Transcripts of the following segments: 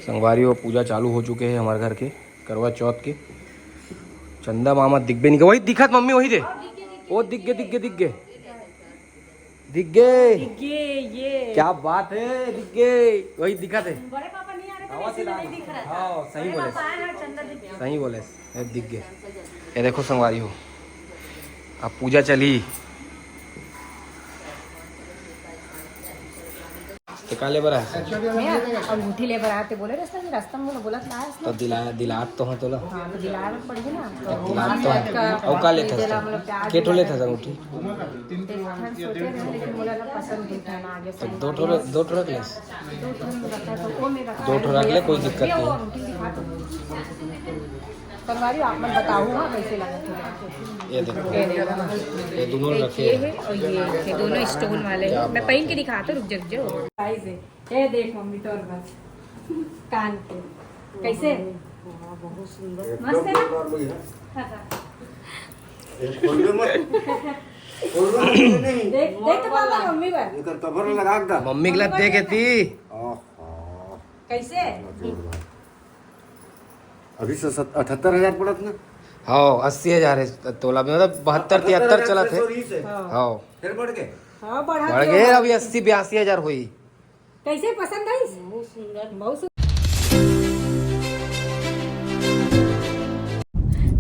संगवारी और पूजा चालू हो चुके हैं हमारे घर के करवा चौथ के। चंदा मामा दिख भी नहीं गए, वही दिखा मम्मी, वही दे वो दिख गए दिख गए दिख गए दिख गए ये क्या बात है, दिख गए वही दिखा थे। बड़े पापा नहीं आ रहे थे, नहीं दिख रहा था। हाँ सही बोले, चंदा दिख गया। सही बोले, दिख गए। ये देखो संगवारी हो, अब पूजा चली तो काले बरा है और अंगूठी ले बर आते बोले रास्ता में बोला तो दिलात तो है तोला तो दिला पड़ी ना दिलात तो है और का लेता है के ठोले था अंगूठी लेकिन बोला ना पसंद नहीं था ना आगे से दो ठो रख ले, दो ठो रख ले, कोई दिक्कत नहीं। संगवारी आप मैं बताऊँ हाँ कैसे लगा। ये देखो ये दोनों रखे है और ये दोनों स्टोन वाले हैं। मैं पहन के दिखाता हूँ, रुक जाओ। ये देख मम्मी तो बस कान के कैसे बहुत सुंदर मस्त है ना। देख तो पापा मम्मी पर मम्मी के लिए देखे थी कैसे अभी 78,000 पड़त ना। हाँ 80,000 है तोला में, मतलब 72-73 चला थे। हाँ फिर बढ़ गए, हाँ बढ़ गए, अभी 80-82,000 हुई। कैसे पसंद आई? बहुत सुंदर बहुत सुंदर।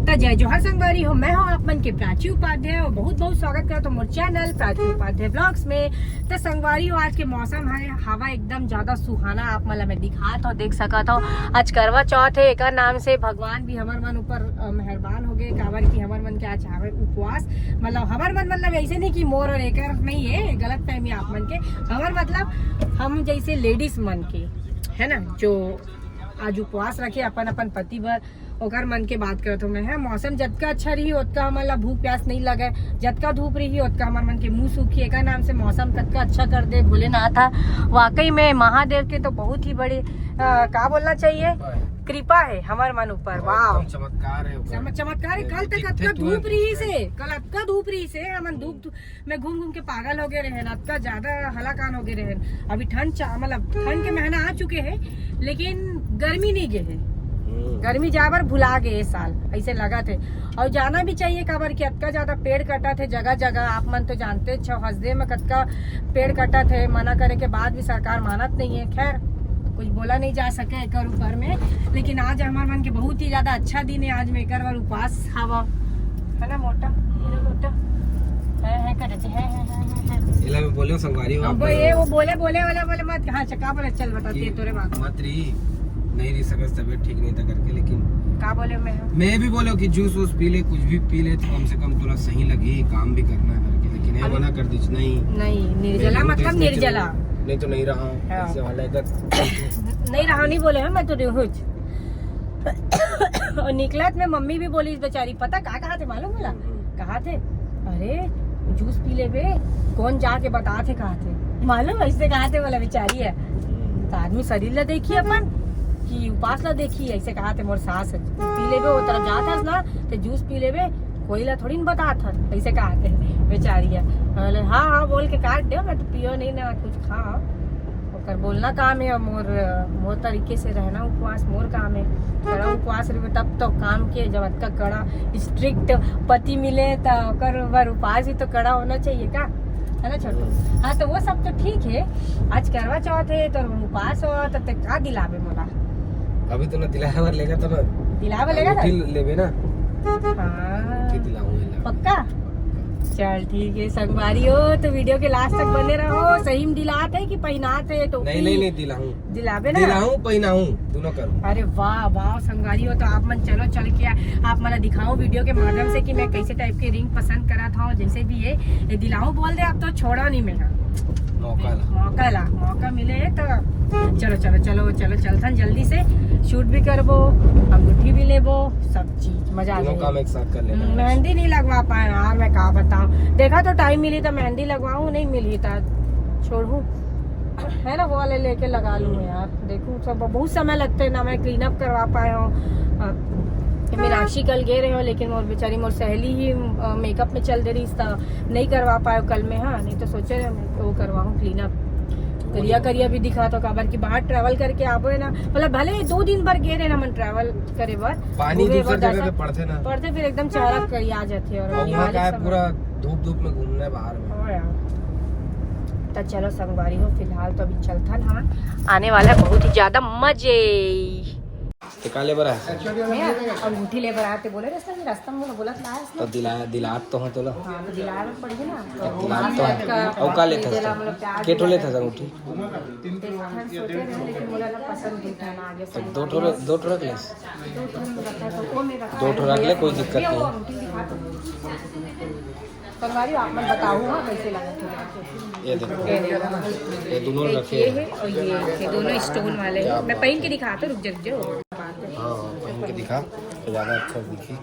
तो जय जोहर संगवारी हो, मैं हूँ आप मन के प्राची उपाध्याय और बहुत बहुत स्वागत करता हूँ मोर चैनल प्राची उपाध्याय ब्लॉग्स में। तो संगवारी हो, आज के मौसम है, हवा एकदम ज्यादा सुहाना आप मतलब मैं दिखा तो देख सका था। आज करवा चौथ है, एक नाम से भगवान भी हमार मन ऊपर मेहरबान हो गए, काबर की हमार मन के आज हमारे उपवास मतलब हमार मन मतलब ऐसे नहीं कि मोर और एकर नहीं है, गलत फहमी आप मन के। हमार मतलब हम जैसे लेडीज मन के है ना, जो आज उपवास रखे अपन अपन पति भर ओकर मन के बात करत हूँ मैं। है मौसम जतका अच्छा रही उतका हमारा भूख प्यास नहीं लगे, जतका धूप रही उतका हमारे मन के मुंह सूखी। एक नाम से मौसम ततका अच्छा कर दे भोलेनाथ। वाकई में महादेव के तो बहुत ही बड़े क्या बोलना चाहिए कृपा है हमारे मन ऊपर। वाह चमत्कार है, चमत्कार है। कल तक अतका धूप रही से, कल अतका धूप रही से हम धूप में घूम घूम के पागल हो गए रहे, अतका ज्यादा हलाकान हो गए रहे। अभी ठंड मतलब ठंड के महीना आ चुके हैं लेकिन गर्मी नहीं गए है, गर्मी जाबर भुला गए इस साल ऐसे लगा थे। और जाना भी चाहिए काबर कि अतका ज्यादा पेड़ कटा थे जगह जगह, आप मन तो जानते छो हसदे में कतका पेड़ कटा थे, मना करे के बाद भी सरकार मानत नहीं है। खैर कुछ बोला नहीं जा सके एक ऊपर में, लेकिन आज हमारे मन के बहुत ही ज्यादा अच्छा दिन है। आज में एक बार उपवास हवा है ना, मोटा है करे है इला में बोले संगवारी हो अब ये वो बोले वाले मत। हाँ चका बोले, चल बताती तोरे बात मत रही नहीं रही सकत, तबीयत ठीक नहीं था करके, लेकिन का बोले मैं भी बोलो कि जूस वूस पी ले, कुछ भी पी ले तो कम से कम थोड़ा सही लगे, काम भी करना है करके, लेकिन ये मना कर दी नहीं निर्जला मतलब निर्जला नहीं तो नहीं रहा ऐसे वाला नहीं रहा नहीं बोले हैं, मैं तो रेहुज। और निकलत में मम्मी भी बोली बेचारी, पता कहा थे मालूम बोला कहा थे, अरे जूस पी ले बे, कौन जाके बता थे कहा थे मालूम, ऐसे कहा थे बोला बेचारी है। तो आदमी शरीर ला देखिए अपन कि उपास ला देखिए, ऐसे कहा थे मोर सास पी ले बे, वो तरफ जाता ना तो जूस पी ले बे, कोई ला थोड़ी न बता था, ऐसे कहा थे बेचारी है। हाँ बोल के काट दो, मैं तो पियो नहीं ना कुछ खा, और बोलना काम है। मोर तरीके से रहना उपवास मोर काम है। कड़ा उपवास रहे तब तो काम किए, जब अतका कड़ा स्ट्रिक्ट पति मिले तो कर उपवास ही तो कड़ा होना चाहिए का, है ना छोटू। हाँ तो वो सब तो ठीक है, आज करवा चौथ है तो उपवास हो तो का दिलावे मोला, अभी तो ना दिलावर लेगा तो ना दिलावे लेगा ना लेबे ना। हाँ दिलाऊंगा पक्का, चल ठीक है संगवारी हो तो वीडियो के लास्ट तक बने रहो। सही में दिलाते है कि पहनाते है तो नहीं दिलाऊं, दिलावे ना, दिलाऊं पहनाऊं दोनों करूं। अरे वाह वाह संगवारी हो, तो आप मन चलो चल के आप मला दिखाओ वीडियो के माध्यम से कि मैं कैसे टाइप के रिंग पसंद करा था, जैसे भी ये दिलाऊं बोल दे, अब तो छोड़ा नहीं मैं मौका मिले तो चलो चलथन जल्दी से शूट भी करबो, अंगूठी भी लेबो, सब चीज मजा आ काम एक साथ कर लेना। मेहंदी नहीं लगवा पाए यार, मैं क्या बताऊं, देखा तो टाइम मिली तो मेहंदी लगवाऊं, नहीं मिली तो छोड़ू, है ना वो वाले लेके लगा लूँ यार। देखूं सब बहुत समय लगते है ना, मैं क्लीन अप करवा पाए हूँ। मीनाक्षी कल गए रहे हो, लेकिन मोर बेचारी मोर सहेली ही मेकअप में चल दे रही था, नहीं करवा पाए कल में। हाँ नहीं तो सोचे रहे मैं वो करवाऊँ क्लीन अप, करिया करिया भी दिखा तो काबर की बाहर ट्रैवल करके आबो है ना, मतलब भले 2 दिन भर गए रहे ना मन ट्रैवल करे बर, पानी दूसरी जगह पे पड़ते ना, पड़ते फिर एकदम चेहरा करिया जाते और वहाँ का है पूरा धूप में घूमना है बाहर में। तो चलो संगवारी हो, फिलहाल तो अभी चलता ना, आने वाला है बहुत ही ज्यादा मजे। काले बरा है और अंगूठी ले आते बोले रास्ता में बोला तो दिलात तो है तोला, हाँ तो दिलाना पड़ेगी ना, दिलात तो है। और का लेता था के ठो लेता था अंगूठी, लेकिन बोला ना पसंद था ना आगे से दो ठो रख ले, 2 ठो रख ले, कोई दिक्कत नहीं। संगवारी आप मैं बताऊँ हाँ कैसे लगा, ये देखो ये दोनों रखे ये है और ये दोनों स्टोन वाले हैं। मैं पहन के दिखाता, रुक जाओ। हाँ पहन के दिखा तो ज़्यादा अच्छा दिखी।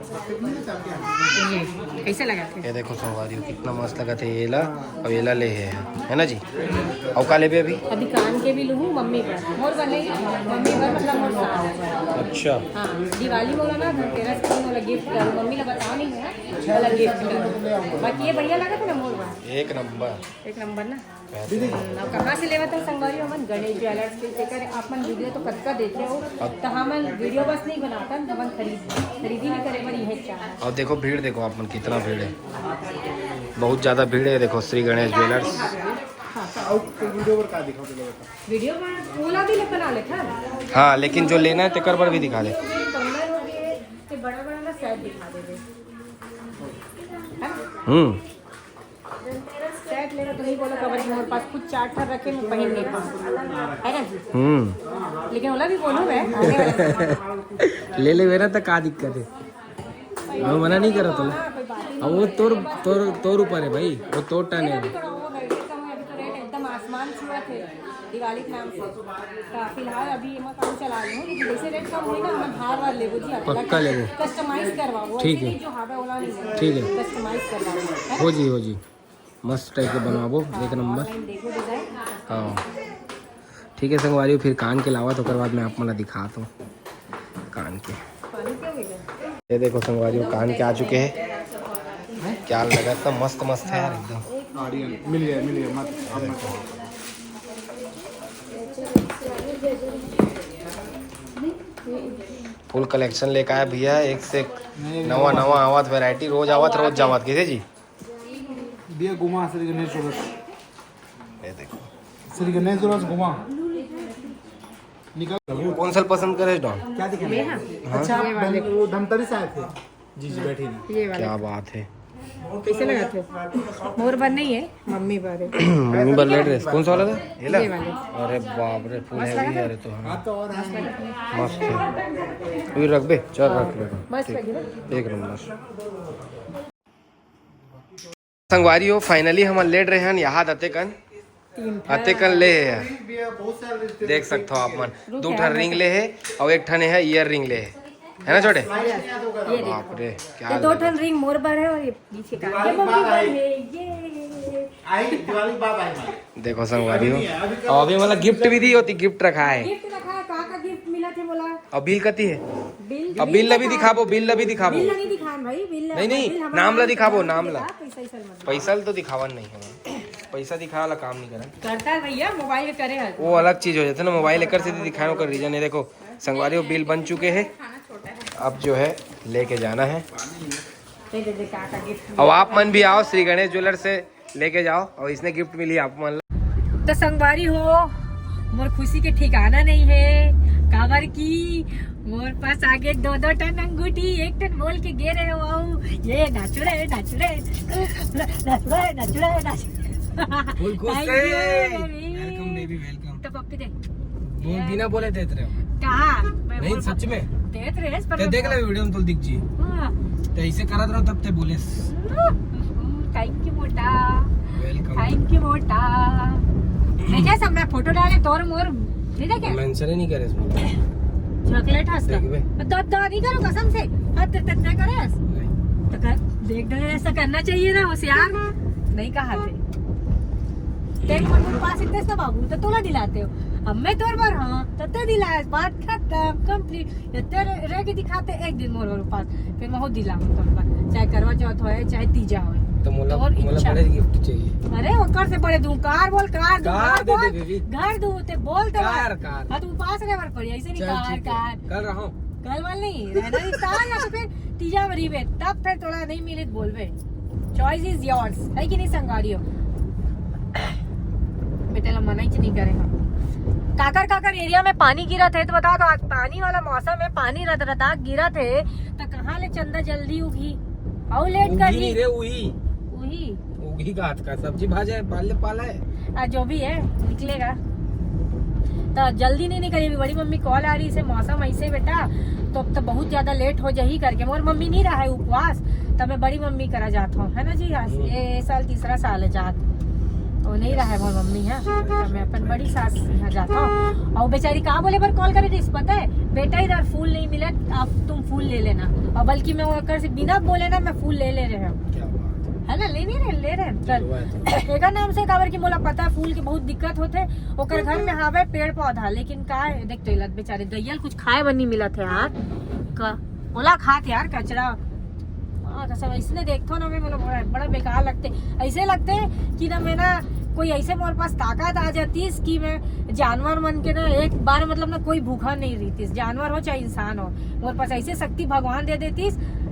ये कैसे लगा थे? ये देखो संगवारी कितना मस्त लगा थे, ये ला और ये ला ले है ना जी। और का ले भी अभी कान के भी लूँ मम्मी पर, मोर बनेगी मम्मी पर, मतलब मोर साथ। अच्छा हाँ दिवाली बोला ना, धनतेरस को वाला गिफ्ट करो, मम्मी ने बताओ नहीं है वाला गिफ्ट करो। बाकी ये बढ़िया लगा था ना मोर बा, एक नंबर ना। अब कहाँ से लेवा था संगवारी हमन? गणेश ज्वेलर्स के जेकर आपन वीडियो तो कतका देखे हो, तो हमन वीडियो बस नहीं बनाता, हमन खरीदी भी करे बर यही चाह। और देखो भीड़ देखो आप कितना भीड़ है, बहुत ज़्यादा भीड़ है। देखो श्री गणेश ज्वेलर्स। वीडियो में ओला भी बना लेता। हाँ लेकिन जो लेना है तेकर पर भी दिखा दे, बड़ा बड़ा ना सेट दिखा दे। सेट लेना तो नहीं बोला कवर, हमारे पास कुछ चार्ट रखे मैं पहन नहीं पाऊँ, है ना? लेकिन ओला भी बोलो मैं ले ले मेरा तो का दिक्कत है, मैं मना नहीं करा तो। अब वो तोर ऊपर है भाई, वो तोर टन है। एकदम आसमान छुआ थे दिवाली के नाम से, तो फिलहाल अभी मैं काम चला रही हूँ, लेकिन जैसे रेट कम होगा मैं भार वार ले जी, पक्का ले वो, कस्टमाइज करवाओ। ठीक है जो हावा वाला नहीं है, ठीक है कस्टमाइज करवाओ। हो जी मस्त टाइप के बनवाबो, एक नंबर। देखो डिजाइन। हाँ ठीक है संगवारी, फिर कान के लावा तो कर बाद में आप मला दिखा तो कान के। ये देखो संगवारी कान के आ चुके हैं, क्या लगा था, मस्त है यार एकदम। मिल गया मत फुल कलेक्शन लेकर आया भैया, एक से एक नवा आवत वैरायटी, रोज जावत कैसे जी दिया घुमा श्री गणेश ज्वेलर्स। ये देखो श्री गणेश ज्वेलर्स घुमा निकल। कौन सा पसंद करे डॉन? क्या दिखा? अच्छा वो धमतरी से आए थे जी बैठी नहीं। ये वाला क्या बात है, कैसे लगा थे? मोर बन नहीं है, मम्मी पर है। मम्मी पर ले ड्रेस कौन सा वाला था? ये ये वाले। अरे बाप रे फुल हैवी है। अरे तो हाँ तो और मस्त है, फिर रख बे, चल रख ले, मस्त लगी ना? एक नंबर। संगवारी हो फाइनली हम ले रहे हैं यहाँ अतेकन ले है, देख सकते हो आप मन, 2 ठन रिंग ले है और 1 ठन है ईयर रिंग ले है ना छोटे? ये बाप रे क्या ये 2 ठन रिंग मोर पर है और ये पीछे का ये मम्मी पर है। ये आई दिवाली बाद आई। देखो संगवारी हो, और अभी मतलब गिफ्ट भी दी होती, गिफ्ट रखा है। गिफ्ट रखा है, कहाँ का गिफ्ट मिला थे बोला? और बिल कती है? बिल अब बिल भी दिखाबो, बिल भी दिखाबो। बिल नहीं दिखाएं भाई, बिल नहीं नाम ला दिखाबो, नाम ला। पैसा ही सर मत पैसा तो दिखावन नहीं है, पैसा दिखा वाला काम नहीं करा। करता है भैया, मोबाइल करे है वो अलग चीज हो जाता है ना, मोबाइल लेकर से दिखाने का रीजन है। देखो संगवारी बिल बन चुके हैं, अब जो है लेके जाना है। अब आप मन भी आओ, श्री गणेश ज्वेलर से लेके जाओ, और इसने गिफ्ट मिली आप मन। तो संगवारी हो, मोर खुशी के ठिकाना नहीं है, काबर की मोर पास आगे 2 टन अंगूठी 1 टन बोल के गे रहे हो। ये नाचुड़े फुल खुश Thank है। you, welcome baby welcome. तो पप्पी दे बोल बिना बोले देते रहे हो। कहा नहीं सच में देत रहे ते देख ले वीडियो में तो दिख जी, तो ऐसे करत रहो तब ते बोलेस। थैंक यू मोटा, वेलकम। थैंक यू मोटा। नहीं क्या सब मैं फोटो डाले तोर मोर नहीं देखे, मेंशन ही नहीं करे इसमें। चॉकलेट हंसता देख बे। तो नहीं करो कसम से, हद तक ना करे तो कर देख दे, ऐसा करना चाहिए ना होशियार। नहीं कहा थे तेरे मन पास इतने सब बाबू तो तोला दिलाते हो, अब मैं तोर बार हाँ तो ते दिलाए, बात खत्म कंप्लीट। तेरे रह के दिखाते एक दिन मोर पास, फिर मैं हो दिला तोर पर, चाहे करवा चौथ होए चाहे तीजा होए। तो मोला और इच्छा। बड़े गिफ्ट चाहिए। अरे ओकर से बड़े दूं कार बोल कार दूं कार दे बोल, दे बेबी। घर दूं ते बोल ते कार। हाँ तू पास रहवर पड़ी ऐसे नहीं कार कल रहा कल वाल नहीं रहना नहीं ताल ना तो फिर तीजा मरी में तब फिर थोड़ा नहीं मिले तो बोलवे चॉइस इज योर्स है कि नहीं संगारियो बेटा मना ही नहीं करेगा। काकर एरिया में पानी गिरा थे तो बताओ तो आज पानी वाला मौसम है पानी रता गिरा थे तो कहाँ ले चंदा जल्दी उगी और लेट कर दी रे उही उगी का सब्जी भाजा है पाला है आज जो भी है निकलेगा तो जल्दी नहीं निकलेगी। बड़ी मम्मी कॉल आ रही है मौसम ऐसे बेटा तो अब तो बहुत ज्यादा लेट हो जाही करके मोर मम्मी नहीं रहा है उपवास तब मैं बड़ी मम्मी करा जाता हूँ है ना जी। ये साल तीसरा साल है जात तो नहीं रहा है मोर मम्मी है तो मैं अपन बड़ी सास यहाँ जाता हूँ। और बेचारी कहाँ बोले पर कॉल करे थी पता है बेटा इधर फूल नहीं मिला आप तुम फूल ले लेना और बल्कि मैं वो से बिना बोले ना मैं फूल ले रहे हूँ है ना ले रहे चल एक नाम से काबर की मोला पता है फूल की बहुत दिक्कत होते ओकर घर में हावे पेड़ पौधा लेकिन का देख तो इलत बेचारे दैयल कुछ खाए बनी मिला थे यार का ओला खात यार कचरा सब ऐसे देखते ना मैं बड़ा बेकार लगते ऐसे लगते कि ना मैं ना कोई ऐसे मेरे पास ताकत आ जाती कि मैं जानवर मन के ना एक बार मतलब ना कोई भूखा नहीं रहती जानवर हो चाहे इंसान हो मेरे पास ऐसे शक्ति भगवान दे देती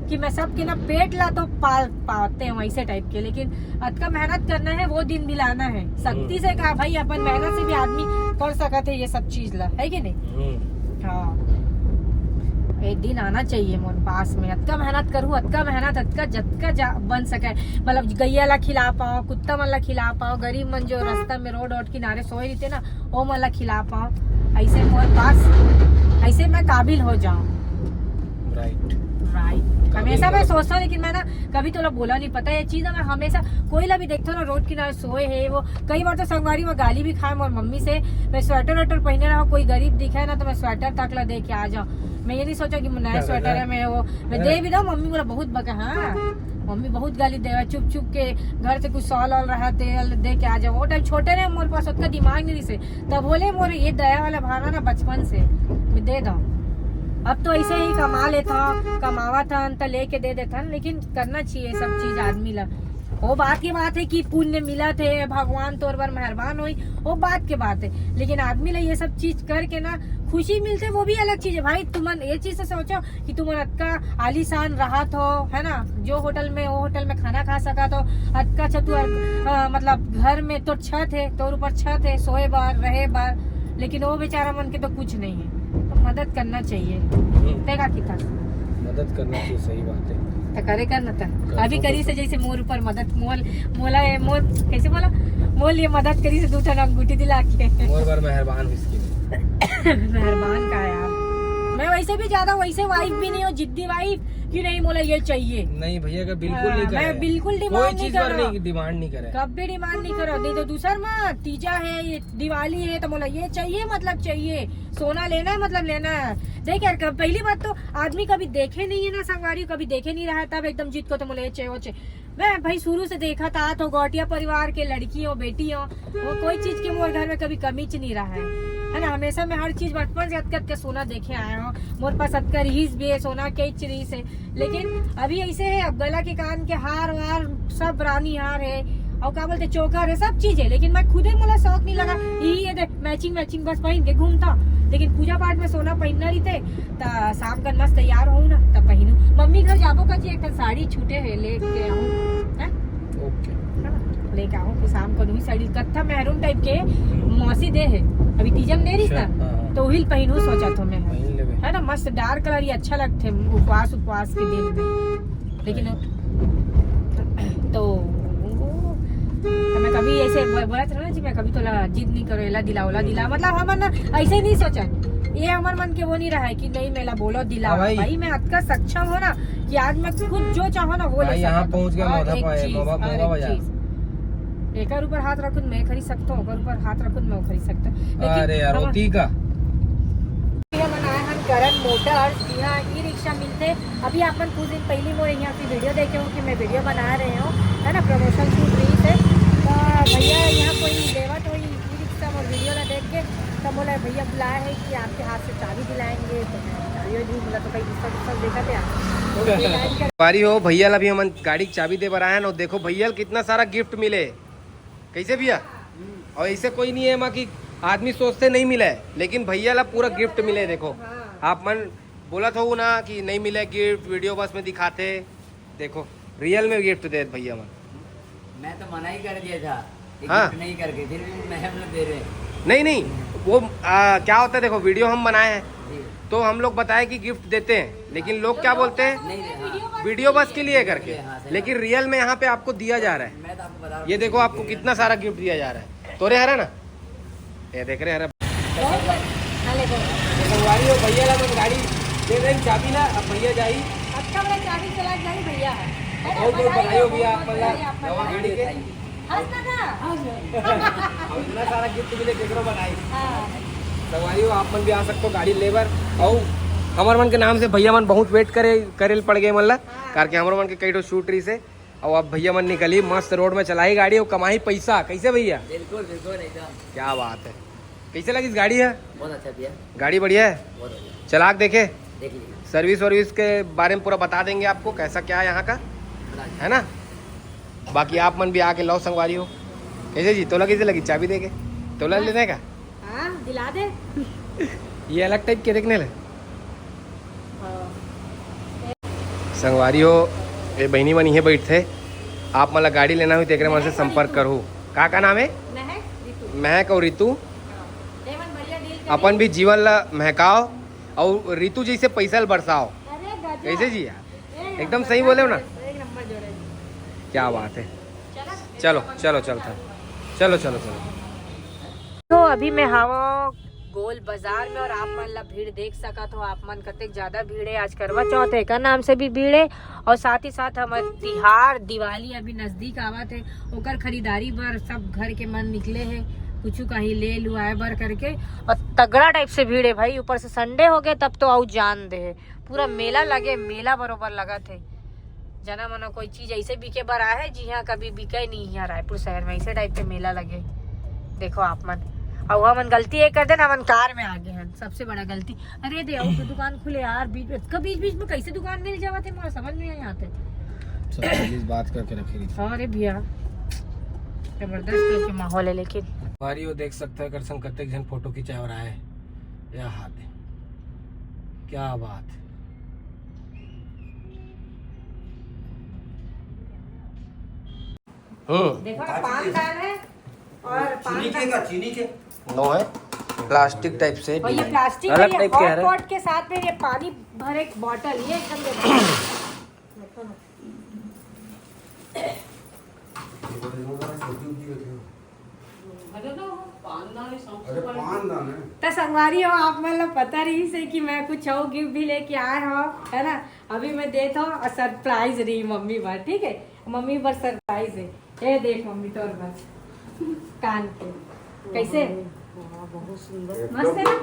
कि मैं सबके ना पेट ला तो पाल पाते हैं वैसे टाइप के। लेकिन अतका मेहनत करना है वो दिन भी लाना है शक्ति से कहा भाई अपन मेहनत से भी आदमी कर सकते है ये सब चीज ला है कि नहीं। हाँ एक दिन आना चाहिए मोर पास में अतका मेहनत करूँ अतका जतका बन सके मतलब गैया ला खिला पाओ कुत्ता मन ला खिला पाओ गरीब मन जो रास्ता में रोड किनारे सोए रहते ना वो मन ला खिला पाओ ऐसे मोर पास ऐसे मैं काबिल हो जाऊँ। राइट हमेशा मैं सोचता हूँ लेकिन मैं ना कभी तो बोला नहीं पता ये चीज है मैं हमेशा कोई ला भी देखता हूँ ना रोड किनारे सोए है वो कई बार तो संगवारी में गाली भी खाए और मम्मी से मैं स्वेटर वेटर पहने रहा कोई गरीब दिखे ना तो मैं स्वेटर तक ला दे के आ जाऊँ। मैं ये नहीं सोचा कि नया स्वेटर है मैं वो मैं दे भी दूँ मम्मी बोला बहुत बका हाँ मम्मी बहुत गाली दे चुप के घर से कुछ सॉल ऑल रहा तेल दे के आ जाओ वो टाइम छोटे रहे मोरे पास उसका दिमाग नहीं से तब बोले मोरे ये दया वाला भावना ना बचपन से मैं दे दूँ। अब तो ऐसे ही कमा लेता कमावा था अंत लेके दे देता लेकिन करना चाहिए सब चीज आदमी ला वो बात की बात है कि पुण्य मिला थे भगवान तौर पर मेहरबान हुई वो बात की बात है लेकिन आदमी ला ये सब चीज करके ना खुशी मिलते वो भी अलग चीज है भाई। तुमन ये चीज से सोचो कि तुमन अतका आलीशान रहा तो है ना जो होटल में वो होटल में खाना खा सका तो अतका छतु मतलब घर में तो छत है तो ऊपर छत है सोए बार रहे बार लेकिन वो बेचारा मन के तो कुछ नहीं है तो मदद करना चाहिए तेगा कितना मदद करना चाहिए सही बात है तो करे करना था अभी करी से जैसे मोर ऊपर मदद मोला मोर कैसे बोला मोल ये मदद करी से दूसरा अंगूठी दिला के मोर बार मेहरबान हुई इसकी मेहरबान का यार मैं वैसे भी ज्यादा वैसे वाइफ भी नहीं हूँ जिद्दी वाइफ कि नहीं मोला ये चाहिए नहीं भैया का बिल्कुल नहीं करे मैं बिल्कुल डिमांड नहीं कर रहा डिमांड नहीं करे कब भी डिमांड नहीं करो नहीं तो दूसरा माँ तीजा है ये दिवाली है तो मोला ये चाहिए मतलब चाहिए सोना लेना है मतलब लेना है। देख यार पहली बात तो आदमी कभी देखे नहीं है ना संगवारी कभी देखे नहीं रहा है तब एकदम जीत को तो मोला ये चाहिए वो चाहिए। मैं भाई शुरू से देखा था तो गौटिया परिवार के लड़की हो बेटी हो वो कोई चीज के मोर घर में कभी कमी च नहीं रहा है ना हमेशा मैं हर चीज बचपन से अतकत के सोना देखे आया हूँ मोर पास अतका रीस भी है सोना के रीस है लेकिन अभी ऐसे है अब गला के कान के हार वार सब रानी हार है और क्या बोलते चोकर है सब चीज है लेकिन मैं खुद ही मोला शौक नहीं लगा यही है मैचिंग बस पहन के घूमता लेकिन पूजा पाठ में सोना पहनना रही थे तो शाम का मस्त तैयार हूँ ना तब पहनू मम्मी घर जाबो का एक साड़ी छूटे है लेके आऊँ लेके आऊँ फिर शाम को साड़ी कत्था महरून टाइप के मौसी दे है अभी तीजम दे रही था तो वही पहनू सोचा तो मैं है ना मस्त डार्क कलर ये अच्छा लगते उपवास के दिन में लेकिन तो मैं कभी ऐसे बोला था ना जी मैं कभी तो जिद नहीं करो एला दिला मतलब हम ना ऐसे नहीं सोचा ये हमारे मन के वो नहीं रहा है कि नहीं मेला बोलो दिला भाई मैं अतका सक्षम हो ना कि आज मैं खुद जो चाहो ना वो ले यहाँ पहुँच गया एक ऊपर हाथ रखूं मैं खरीद सकता हूँ ऊपर हाथ रखूं मैं खरीद सकता हूँ अरे यार होती का बनाया हम करण मोटर्स यहाँ ई रिक्शा मिलते अभी अपन कुछ दिन पहले वो यहाँ की वीडियो देखे हूँ कि मैं वीडियो बना रहे हूँ है ना प्रमोशन शूट रही थे तो भैया यहाँ कोई लेवा तो ई रिक्शा और वीडियो ला देख के तो बोला भैया बुलाया है कि आपके हाथ से चाबी दिलाएंगे तो मैं संगवारी जी बोला तो कहीं गुस्सा देखा थे बारी हो भैया अभी हम गाड़ी की चाबी दे बर आए ना, देखो भैया कितना सारा गिफ्ट मिले। कैसे भैया? और ऐसे कोई नहीं है माँ की आदमी सोचते नहीं मिले, लेकिन भैया ला पूरा गिफ्ट मिले। देखो आप मन बोला था ना कि नहीं मिले गिफ्ट, वीडियो बस में दिखाते, देखो रियल में गिफ्ट दे भैया मन। मैं तो मना ही कर दिया था हाँ। गिफ्ट नहीं करके, फिर भी मैं हम लोग दे रहे हैं। नहीं वो क्या होता है, देखो वीडियो हम बनाए हैं जी। तो हम लोग बताए कि गिफ्ट देते हैं, लेकिन लोग क्या बोलते हैं नहीं हाँ। वीडियो बस के लिए करके, हाँ, सही लेकिन रियल में यहाँ पे आपको दिया जा रहा है। मैं तो आपको बता रहा ये देखो आपको कितना सारा गिफ्ट दिया जा रहा है। तोरे हरा ना ये देख रहे हरा संगवारी हो भैया ला बस गाड़ी दे रही चाबी ना, अब भैया जाई अच्छा बड़ा चाबी चला जाए भैया है बहुत बहुत बधाई हो भैया आप नवा गाड़ी के। हंस ना था और इतना सारा गिफ्ट मिले केकरो बधाई। हाँ संगवारी हो आप मन भी आ सकते हो गाड़ी लेबर। और हमार मन के नाम से भैया मन बहुत वेट करे पड़ गए मन ला, करके हमारे मन के कई ठो शूट रही से। और अब भैया मन निकली मस्त रोड में चलाई गाड़ी और कमाई पैसा। कैसे भैया? बिल्कुल बिल्कुल एकदम। क्या बात है। कैसे लगी इस गाड़ी है? बहुत अच्छा भैया, गाड़ी बढ़िया है, बहुत अच्छा। चला के देखे, देख लीजिए। सर्विस के बारे में पूरा बता देंगे आपको कैसा क्या है यहाँ का, है ना। बाकी आप मन भी आके लो संगवारी हो। कैसे जी तोला कैसे लगी चाबी देके? तोला लेने का हाँ दिला दे। ये अलग टाइप के देखने ले संगवारी हो। ये बहनी मन यहाँ बैठे, आप मतलब गाड़ी लेना हुई तो मन से संपर्क करो। का नाम है? महक और रितु। अपन भी जीवन ला महकाओ और रितु जी से पैसा बरसाओ। कैसे जी यार एकदम सही बोले हो ना, क्या बात है। चलो चलो चलता चलो चलो चलो। तो अभी मैं हवा गोल बाजार में और आप मन ला भीड़ देख सका तो आप मन कतेक ज्यादा भीड़ है। आज करवा चौथ है का नाम से भी भीड़ है, और साथ ही साथ हमारे तिहार दिवाली अभी नजदीक आवत है, ओकर खरीदारी बर सब घर के मन निकले है, कुछ कहीं ले लू आए बर करके। और तगड़ा टाइप से भीड़ है भाई, ऊपर से संडे हो गए तब तो आओ जान दे है, पूरा मेला लगे, मेला बरोबर लगा थे। जना मना कोई चीज ऐसे बिके बर आए है जी हाँ कभी बिके नहीं यहाँ रायपुर शहर में, ऐसे टाइप के मेला लगे। देखो आप मन और हम गलती ये कर देना, हम कार में आ गए हैं, सबसे बड़ा गलती। अरे दे तो दुकान खुले यार, बीच में कैसे दुकान मिल जावा थे, मुझे समझ में नहीं आते। बात करके रखी। अरे भैया जबरदस्त के माहौल है, लेकिन भारी वो देख सकते हैं कर संग कतेक जन फोटो खिंचाए और आए। या हाथ है, क्या बात है। देखो ना पानदान है और चीनी के नो है प्लास्टिक टाइप से, और ये प्लास्टिक अलग है, टाइप के हॉट है। पॉट के साथ में ये पानी भरे एक बॉटल, ये एकदम देखो ना। तो संगवारी हो आप मतलब पता रही से कि मैं कुछ हो गिफ्ट भी लेके आए हो, है ना। अभी मैं देता हूँ और सरप्राइज रही मम्मी पर, ठीक है मम्मी पर सरप्राइज है। ये देख मम्मी तोर बस कान के कैसे बहुत सुंदर मस्त है देख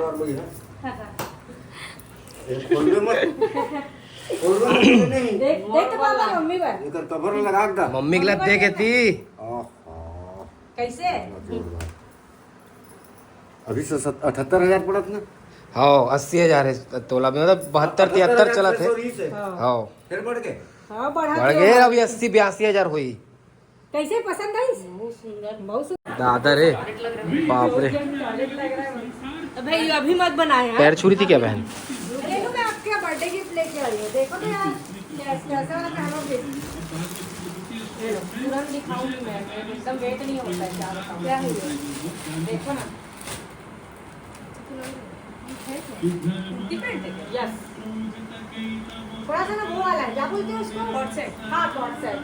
देख तो पापा मम्मी पर कवर लगा दा मम्मी के लिए देखे थी। कैसे अभी 78,000 पड़त ना। हाँ 80,000 है तोला में, मतलब 72-73 चला थे। हाँ फिर बढ़ के हाँ बढ़ गए अभी 80-82,000 हुई। कैसे पसंद आई? बहुत सुंदर दादा रे बाप रे, भाई अभी मत बनाए पैर छुरी थी क्या बहन? देखो मैं आपके बर्थडे गिफ्ट लेके आई हूँ, देखो तो यार कैसा वाला पहनोगे। ये लो तुरंत दिखाऊंगी मैं, एकदम वेट नहीं होता है। क्या बताऊं क्या है, देखो ना यस थोड़ा सा ना वो वाला है, क्या बोलते हैं उसको, कॉर्ड सेट। हाँ कॉर्ड सेट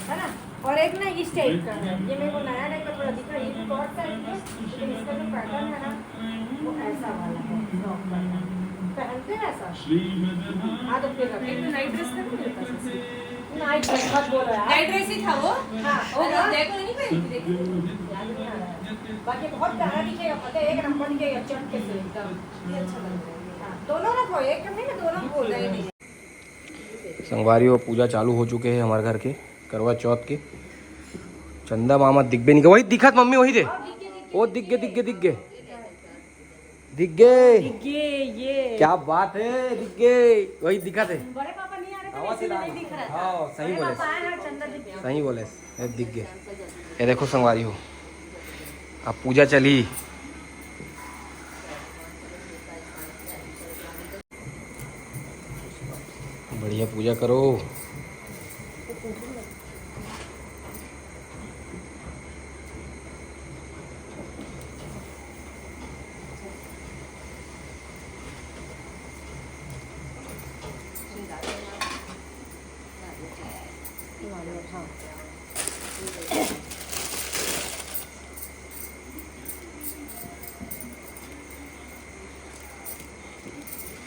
है ना, और एक ना इस टाइप का है, ये मेरे को नया टाइप का थोड़ा दिख रहा है, ये भी कॉर्ड सेट है, लेकिन इसका जो पैटर्न है ना वो ऐसा वाला है, फ्रॉक वाला पहनते हैं ऐसा। हाँ तो फिर एक तो नाइट ड्रेस का भी मिलता है, नाइट ड्रेस मत बोलो यार, नाइट ड्रेस ही था वो। हाँ वो देखो नहीं पहनती, देखो याद नहीं आ रहा है, बाकी बहुत प्यारा दिखेगा, पता है एक नंबर दिखेगा चटके से एकदम, ये अच्छा लग रहा है। हाँ दोनों ना को एक नहीं ना दोनों बोल रहे हैं। संगवारी वो पूजा चालू हो चुके हैं हमारे घर के करवा चौथ के। चंदा मामा दिख भी नहीं, वही दिखत मम्मी वही दे, वो दिख गए दिख गए। ये क्या बात है, दिख गए। वही दिखा थे। बड़े पापा नहीं आ रहे थे आवाज इसलिए से नहीं दिख रहा था। हाँ सही बड़े बोले, पापा आए हैं, चंदा दिख गया। सही बोले, ये दिख गए। ये देखो संगवारी हो, अब पूजा चली। बढ़िया पूजा करो।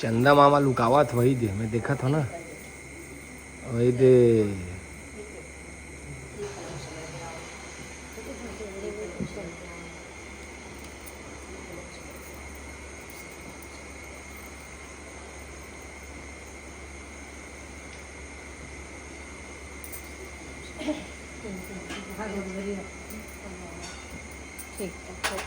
चंदा मामा लुकावत वही दे, मैं देखा था ना, वही दे। ठीक है।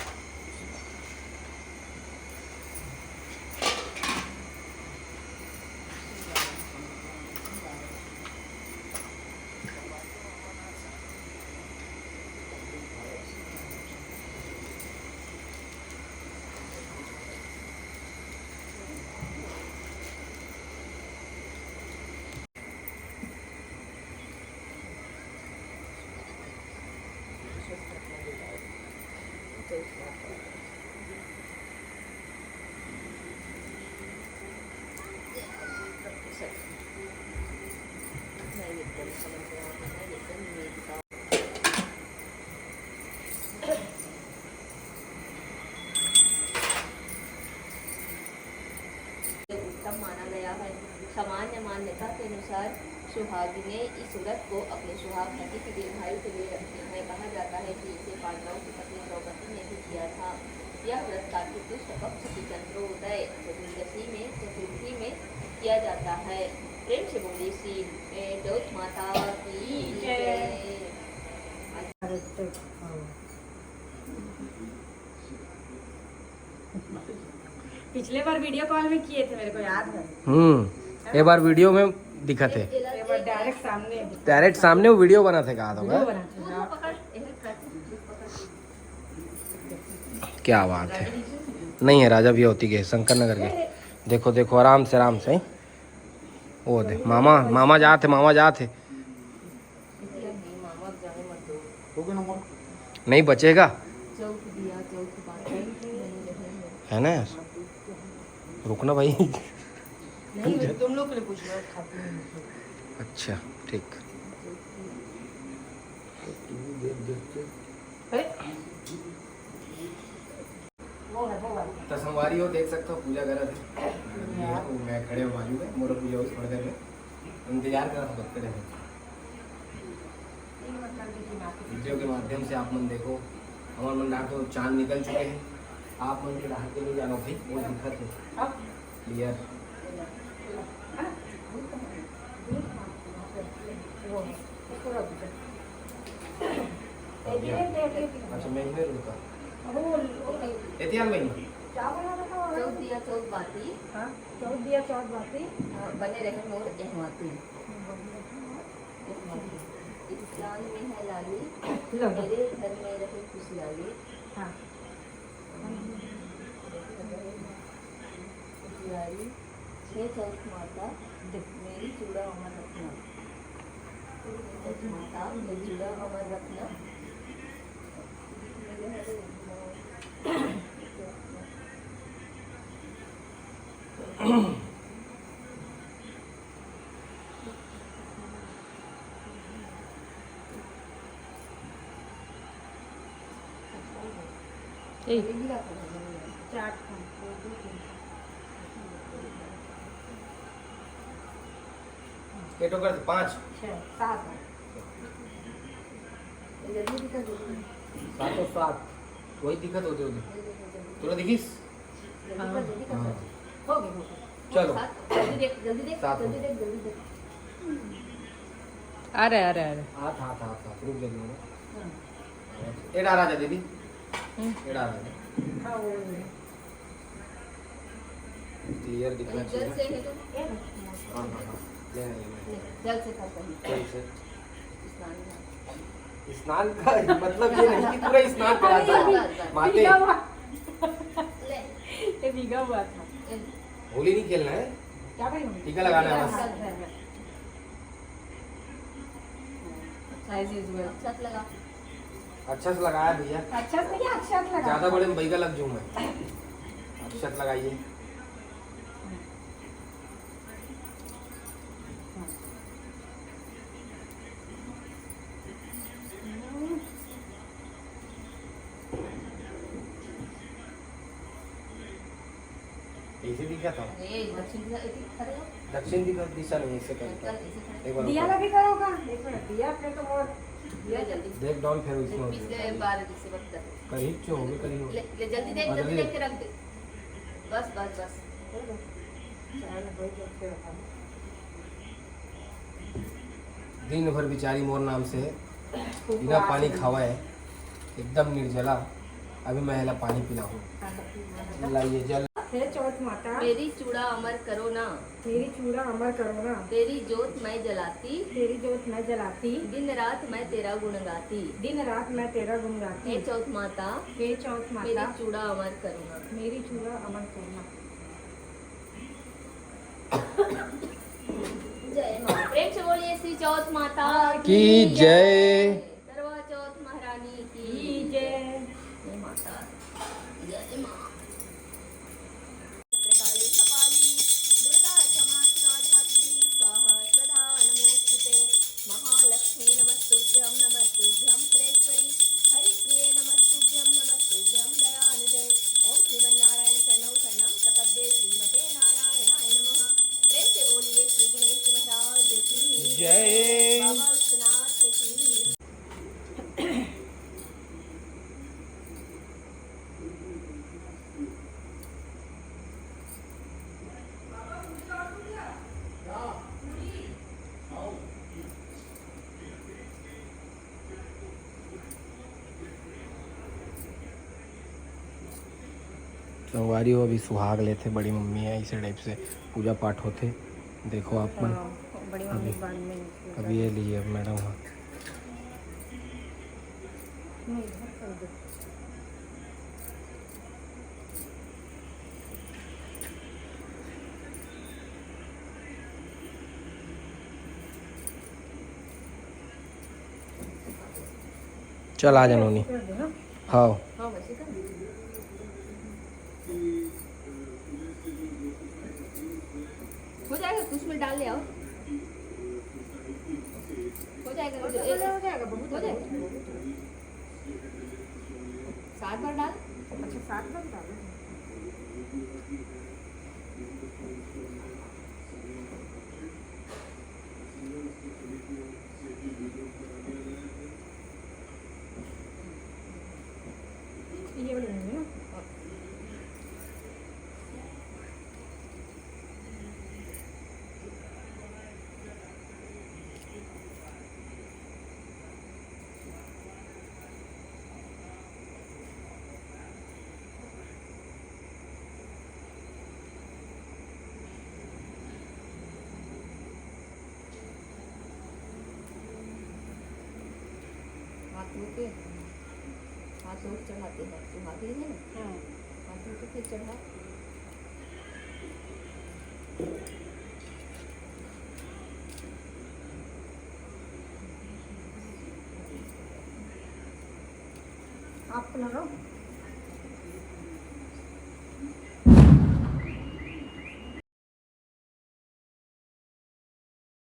उत्तम माना गया है। सामान्य मान्यता के अनुसार सुहागिनें इस व्रत को अपने सुहाग पति की दीर्घायु के लिए रखती हैं। कहा जाता है कि इसे पांडवों की पत्नी द्रौपदी ने भी किया था। यह व्रत कार्तिक कृष्ण पक्ष की चंद्रोदय चतुर्थी में किया जाता है। प्रेम से बोली श्री गौत माता की जय। पिछले बार वीडियो कॉल में किए थे, मेरे को याद है। एक बार वीडियो में दिखा थे, एक बार डायरेक्ट सामने वो वीडियो बना थे, कहा था वीडियो बना था। क्या बात है। नहीं है, राजा भी होती के शंकर नगर के। देखो देखो, आराम से वो दे। मामा जाते हो गया नंबर। नहीं बचेगा है ना। रुकना भाई। नहीं तुम लोग के लिए पूछ लो, खाती नहीं। अच्छा ठीक। तो संगवारी हो, देख सकते हो पूजा करा थे। मैं खड़े हो बाजू में, मोर पूजा हो थोड़ी देर में इंतजार कर सकते रहे। वीडियो के माध्यम से आप मन देखो, हमारे मन डाक तो चांद निकल चुके हैं। आप मन के डाक के नहीं जानो भाई, वो दिक्कत है क्लियर। अच्छा मैं इधर रुका। एतियान भाई चौथ दिया चौथ बाती बने रहे मोर एहवाती। इस जान में है लाली, मेरे घर में रहे खुशहाली। खुशहाली हे चौथ माता मेरी चूड़ा अमर रखना। चौथ माता मेरी चूड़ा अमर रखना। केटो कर 5 7 7 वही दिक्कत होती होगी। तुला दिखीस चलो जल्दी देख जल्दी देख सात जल्दी देख जल्दी देख। अरे हाथ रुक जाइए। एड़ा राजा दीदी, एड़ा राजा क्लियर दिखना जल से चाहिए। है तो हाँ हाँ हाँ, ले ले। जल से कर कहीं जल से स्नान का। स्नान का मतलब ये नहीं कि पूरा स्नान कराता है माते। भीगा हुआ ले ये भीगा हुआ था। होली नहीं खेलना है, क्या भाई हम टीका लगाना है बस। ऐसे जुआ छत लगा। अच्छा से लगाया भैया, अच्छा से क्या अच्छा लगा ज्यादा बड़े में बैगा लग जाऊँ मैं। अक्षत लगाइए। ऐसे दिखा था, ये दक्षिण दिशा ऐसे खड़े हो। दक्षिण दिशा नहीं, ऐसे चल करता। ऐसे खड़े। एक बार दिया ऊपर। लगे करोगा एक मिनट दिया अपने तो और ले जल्दी। देख डाउन फिर उसमें पिछले बार से वक्त तक। कहीं चो होगी कहीं ले होगी। ले जल्दी देख, हाँ, जल्दी जल्दी देख के रख दे। बस बस बस। दिन भर बेचारी मोर नाम से बिना पानी खावा है, एकदम निर्जला। अभी मैं हेला पानी पिला हूँ। लाइए जल। हे चौथ माता मेरी चूड़ा अमर करो ना, मेरी चूड़ा अमर करो ना, तेरी जोत मैं जलाती, तेरी जोत मैं जलाती, दिन रात मैं तेरा गुण गाती। दिन रात मैं तेरा गुण गाती। हे चौथ माता, हे चौथ मेरी माता चूड़ा अमर करो ना। मेरी चूड़ा अमर करना। जय मां। प्रेम से बोलिए श्री चौथ माता की जय। करवा चौथ महारानी की की जय। जय माता। जय मां। भद्रकाली कपाली दुर्गा क्षमा शिवा धात्री स्वाहा स्वधा नमोस्तुते। महालक्ष्मी नमस्तुभ्यं सुरेश्वरी हरिप्रिये नमस्तुभ्यं दयानिधे। ओम श्रीमन्नारायण शरणौ शरणं प्रपद्ये श्रीमते नारायणाय नमः। प्रेम से बोलिए श्री गणेश जी महाराज की जय। बाबा विश्वनाथ की। संगवारी हो अभी सुहाग लेते, बड़ी मम्मी है इसी टाइप से पूजा पाठ होते। देखो आप मन बड़ी मम्मी बाद में अभी ये लिए मैडम। हाँ चल आ जानो नी। हाँ हाँ वैसे कर। हो जाएगा, कुछ में डाल ले आओ। हो जाएगा हो जाएगा बहुत हो जाएगा। 7 बार डाल। अच्छा 7 बार डालो। ये वाली नहीं है ना? हाथ धो के चढ़ाते हैं। तू हाथ ही है ना, हाँ हाथ धो के फिर चढ़ा। आप लगाओ।